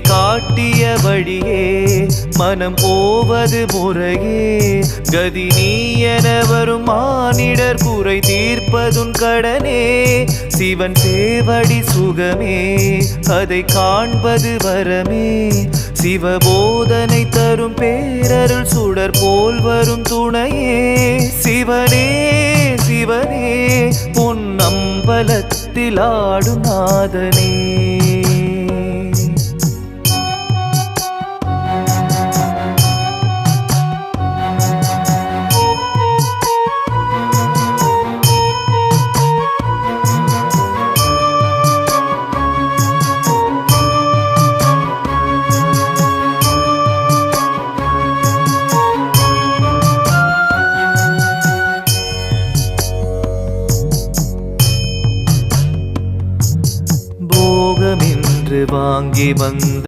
காட்டியபடியே மனம் போவது முறையே கதி நீ என வரும் மானிடர் குறை தீர்ப்பதுன் கடனே சிவன் சேவடி சுகமே அதை காண்பது வரமே சிவபோதனை தரும் பேரருள் சுடர் போல் வரும் துணையே சிவனே சிவனே உன் அம்பலத்தில் ஆடும் நாதனே வாங்கி வந்த